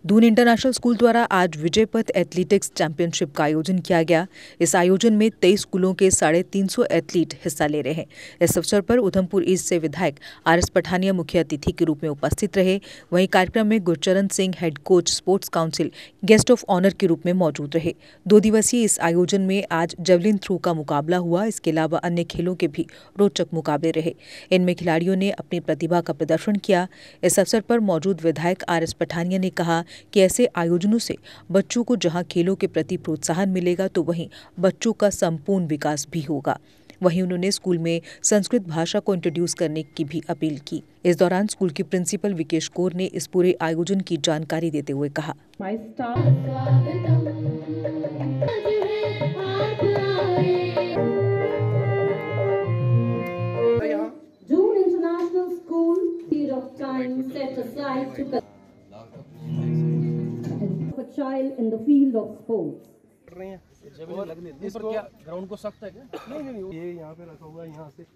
Doon international school द्वारा आज विजय पथ एथलेटिक्स चैंपियनशिप का आयोजन किया गया। इस आयोजन में 23 स्कूलों के 350 एथलीट हिस्सा ले रहे हैं। इस अवसर पर उधमपुर ईस्ट से विधायक आर.एस. पठानिया मुख्य अतिथि के रूप में उपस्थित रहे। वहीं कार्यक्रम में Gurcharan Singh head coach sports council guest of honour के रूप में मौजूद रहे। 2 दिवसीय इस आयोजन में आज जेवलिन थ्रो का मुकाबला हुआ। इसके अलावा अन्य खेलों के भी रोचक मुकाबले रहे। इनमें खिलाड़ियों ने अपनी प्रतिभा का प्रदर्शन किया। इस अवसर पर मौजूद विधायक आर.एस. पठानिया ने कहा कि ऐसे आयोजनों से बच्चों को जहां खेलों के प्रति प्रोत्साहन मिलेगा तो वहीं बच्चों का संपूर्ण विकास भी होगा। वहीं उन्होंने स्कूल में संस्कृत भाषा को इंट्रोड्यूस करने की भी अपील की। इस दौरान स्कूल के प्रिंसिपल विकेश कौर ने इस पूरे आयोजन की जानकारी देते हुए कहा, Doon International School period of time set aside to a child in the field of sports. इस पर क्या ग्राउंड को सख्त है क्या? नहीं, ये यहाँ पे रखा हुआ है, यहाँ से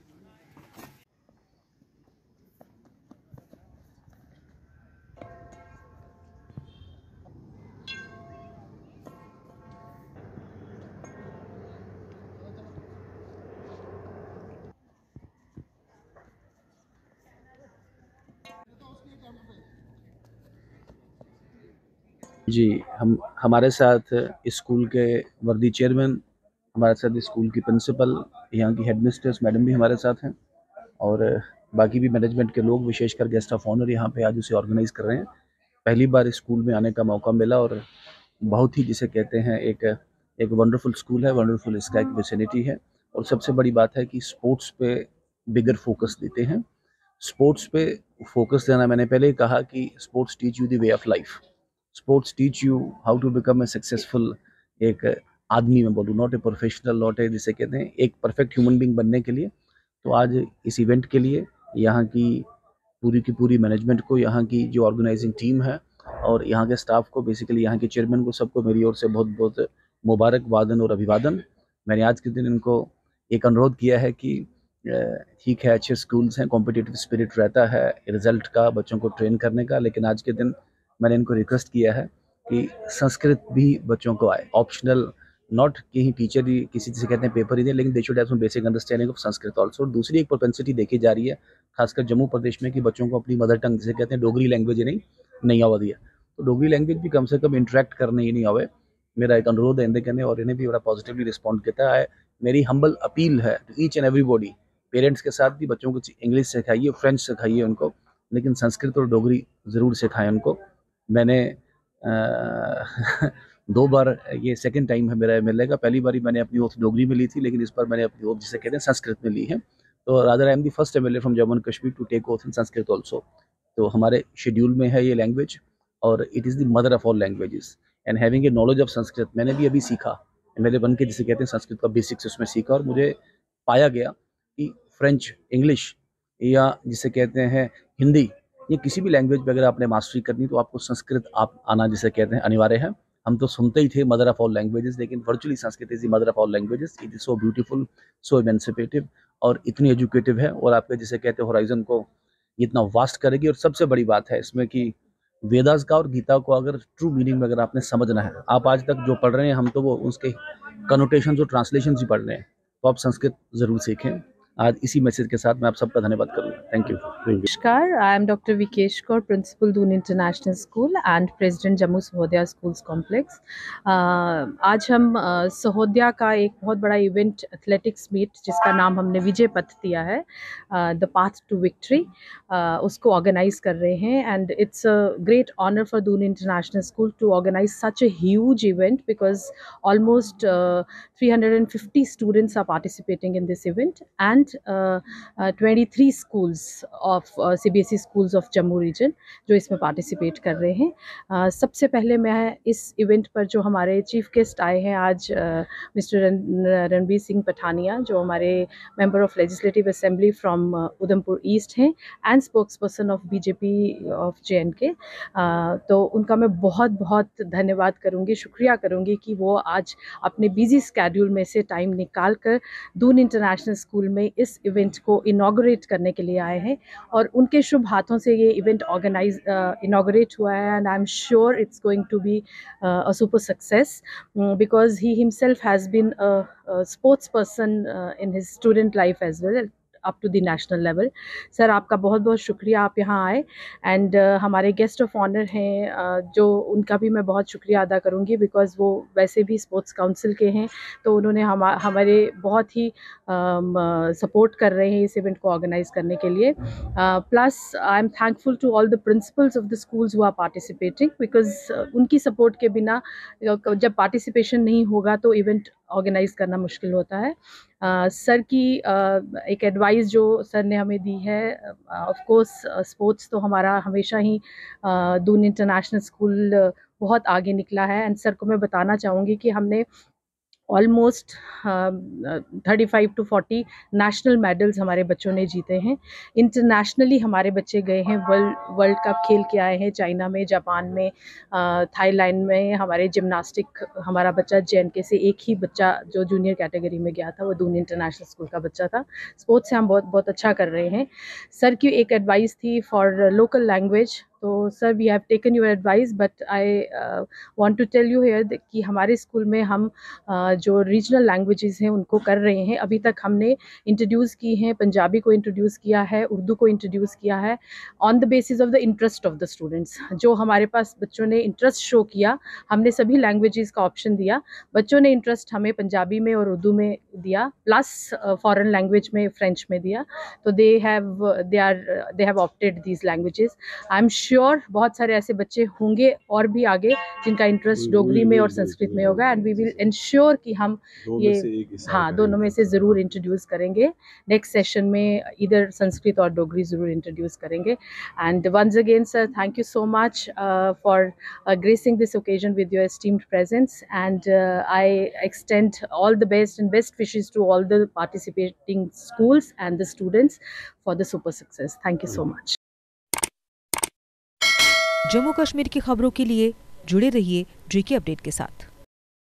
जी। हमारे साथ स्कूल के वर्दी चेयरमैन, हमारे साथ स्कूल की प्रिंसिपल, यहाँ की हेडमिस्ट्रेस मैडम भी हमारे साथ हैं और बाकी भी मैनेजमेंट के लोग, विशेषकर गेस्ट ऑफ ऑनर यहाँ पे आज उसे ऑर्गेनाइज कर रहे हैं। पहली बार स्कूल में आने का मौका मिला और बहुत ही, जिसे कहते हैं, एक वंडरफुल स्कूल है, वंडरफुल इसका एक विसिनिटी है। और सबसे बड़ी बात है कि स्पोर्ट्स पे बिगर फोकस देते हैं। स्पोर्ट्स पे फोकस देना, मैंने पहले ही कहा कि sports teach you the way of life. Sports teach you how to become a successful एक आदमी, मैं बोलूँ, not a professional, not a, जिसे कहते हैं, एक परफेक्ट ह्यूमन बीइंग बनने के लिए। तो आज इस इवेंट के लिए यहाँ की पूरी मैनेजमेंट को, यहाँ की जो ऑर्गेनाइजिंग टीम है और यहाँ के स्टाफ को, बेसिकली यहाँ के चेयरमैन को, सबको मेरी ओर से बहुत बहुत मुबारकबाद और अभिवादन। मैंने आज के दिन इनको एक अनुरोध किया है कि ठीक है, अच्छे स्कूल्स हैं, कॉम्पिटिटिव स्पिरिट रहता है रिजल्ट का, बच्चों को ट्रेन करने का, लेकिन आज के दिन मैंने इनको रिक्वेस्ट किया है कि संस्कृत भी बच्चों को आए, ऑप्शनल, नॉट कि टीचर ही किसी से कहते हैं पेपर ही दे, लेकिन they should have some basic understanding of Sanskrit also. दूसरी एक प्रोपेंसिटी देखी जा रही है, खासकर जम्मू प्रदेश में, कि बच्चों को अपनी मदर टंग, जिसे कहते हैं, डोगरी लैंग्वेज नहीं आवा दिया, तो डोगरी लैंग्वेज भी कम से कम इंटरेक्ट करने ही नहीं आवे। मेरा एक अनुरोध है इनके कहने, और इन्हें भी बड़ा पॉजिटिवली रिस्पॉन्ड किया है। मेरी हम्बल अपील है to each and everybody, parents के साथ भी बच्चों को इंग्लिश सिखाइए, फ्रेंच सिखाइए उनको, लेकिन संस्कृत और डोगरी ज़रूर सिखाएं उनको। मैंने 2 बार, ये सेकंड टाइम है मेरा मिलने का। पहली बारी मैंने अपनी ओथ डोगरी में ली थी, लेकिन इस बार मैंने अपनी ओथ, जिसे कहते हैं, संस्कृत में ली है। तो rather I am the first MLA from Jammu and Kashmir to take oath in Sanskrit also. तो हमारे शेड्यूल में है ये लैंग्वेज, और it is the mother of all languages. And having a knowledge of Sanskrit, मैंने भी अभी सीखा, एमएलए बन के, जिसे कहते हैं, संस्कृत का बेसिक्स उसमें सीखा, और मुझे पाया गया कि फ्रेंच, इंग्लिश, या जिसे कहते हैं हिंदी, ये किसी भी लैंग्वेज पे अगर आपने मास्टरी करनी तो आपको संस्कृत आप आना, जिसे कहते हैं, अनिवार्य है। हम तो सुनते ही थे मदर ऑफ ऑल लैंग्वेजेस, लेकिन virtually Sanskrit is the mother of all languages. It is so beautiful, so emancipative, और इतनी एजुकेटिव है, और आपके, जिसे कहते हैं, होराइजन को इतना वास्ट करेगी। और सबसे बड़ी बात है इसमें कि वेदास का और गीता को अगर ट्रू मीनिंग में अगर आपने समझना है, आप आज तक जो पढ़ रहे हैं, हम तो वो उसके कनोटेशन और ट्रांसलेशन ही पढ़ रहे हैं, तो आप संस्कृत जरूर सीखें। आज इसी मैसेज के साथ मैं आप सबका धन्यवाद करूँगा। Thank you. Namaskar, I am Dr. Vikesh Kaur, Principal Doon International School and President Jammu Sahodaya Schools Complex. आज हम सहोदया का एक बहुत बड़ा इवेंट, एथलेटिक्स मीट, जिसका नाम हमने विजय पथ दिया है, द पाथ टू विक्ट्री, उसको ऑर्गेनाइज कर रहे हैं। And it's a great honour for Doon International School to organize such a huge event, because almost 350 students are participating in this event, and 23 schools of CBSE schools of Jammu region जो इसमें participate कर रहे हैं। सबसे पहले मैं इस event पर जो हमारे चीफ गेस्ट आए हैं आज, मिस्टर रणबीर सिंह पठानिया, जो हमारे member of legislative assembly from Udhampur east हैं and spokesperson of BJP of JNK, तो उनका मैं बहुत बहुत धन्यवाद करूँगी, शुक्रिया करूँगी कि वो आज अपने बिजी स्केड्यूल में से टाइम निकाल कर दून इंटरनेशनल स्कूल में इस इवेंट को इनॉग्रेट करने के लिए आए हैं और उनके शुभ हाथों से ये इवेंट इनॉग्रेट हुआ है and I am sure it's going to be a super success because he himself has been a sports person in his student life as well up to the national level. Sir आपका बहुत बहुत शुक्रिया आप यहाँ आए and हमारे guest of honour हैं जो उनका भी मैं बहुत शुक्रिया अदा करूँगी बिकॉज़ वो वैसे भी स्पोर्ट्स काउंसिल के हैं तो उन्होंने हमारे बहुत ही सपोर्ट कर रहे हैं इस इवेंट को ऑर्गेनाइज करने के लिए। Plus I am thankful to all the principals of the schools who are participating because उनकी सपोर्ट के बिना जब पार्टिसिपेशन नहीं होगा तो इवेंट ऑर्गेनाइज करना मुश्किल होता है। सर की एक एडवाइस जो सर ने हमें दी है, ऑफ कोर्स स्पोर्ट्स तो हमारा हमेशा ही दून इंटरनेशनल स्कूल बहुत आगे निकला है एंड सर को मैं बताना चाहूँगी कि हमने ऑलमोस्ट 35 to 40 नेशनल मेडल्स हमारे बच्चों ने जीते हैं। इंटरनेशनली हमारे बच्चे गए हैं, वर्ल्ड कप खेल के आए हैं चाइना में, जापान में, थाईलैंड में। हमारे जिम्नास्टिक हमारा बच्चा JNK से एक ही बच्चा जो जूनियर कैटेगरी में गया था वो दून इंटरनेशनल स्कूल का बच्चा था। स्पोर्ट्स से हम बहुत बहुत अच्छा कर रहे हैं। सर की एक एडवाइस थी फॉर लोकल लैंग्वेज, तो sir we have taken your advice but I want to tell you here कि हमारे स्कूल में हम जो रीजनल लैंग्वेजेस हैं उनको कर रहे हैं। अभी तक हमने इंट्रोड्यूस की हैं, पंजाबी को इंट्रोड्यूस किया है, उर्दू को इंट्रोड्यूस किया है on the basis of the interest of the students. जो हमारे पास बच्चों ने इंटरेस्ट शो किया हमने सभी लैंग्वेजेस का ऑप्शन दिया। बच्चों ने इंटरेस्ट हमें पंजाबी में और उर्दू में दिया प्लस फॉरेन लैंग्वेज में फ्रेंच में दिया, तो they have opted these languages. I am sure बहुत सारे ऐसे बच्चे होंगे और भी आगे जिनका इंटरेस्ट डोगरी में और संस्कृत में होगा एंड वी विल इंश्योर कि हम ये दोनों में से ज़रूर इंट्रोड्यूस करेंगे। नेक्स्ट सेशन में इधर संस्कृत और डोगरी ज़रूर इंट्रोड्यूस करेंगे। And once again sir thank you so much for gracing this occasion with your esteemed presence and I extend all the best and best wishes to all the participating schools and the students for the super success. Thank you so much. Jammu Kashmir की खबरों के लिए जुड़े रहिए JK update के साथ।